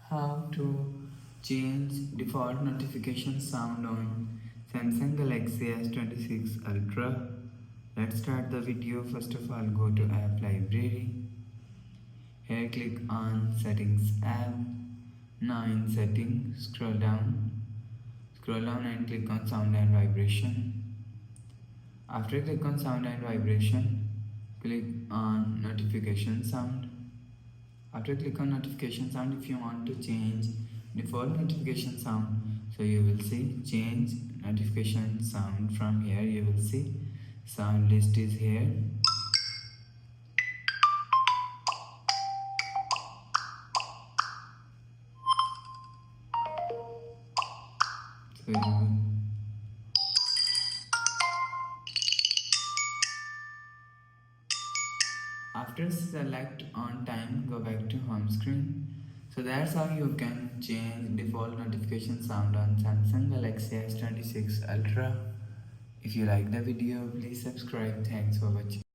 How to change default notification sound on Samsung Galaxy S26 Ultra. Let's start the video. First of all, go to App Library. Here click on Settings app. Now in Settings, scroll down and click on Sound and Vibration. After click on Sound and Vibration, click on Notification Sound. After click on notification sound, if you want to change default notification sound, so you will see change notification sound. From here you will see sound list is here. So after select on time, go back to home screen. So that's how you can change default notification sound on Samsung Galaxy S26 Ultra. If you like the video, please subscribe. Thanks for watching.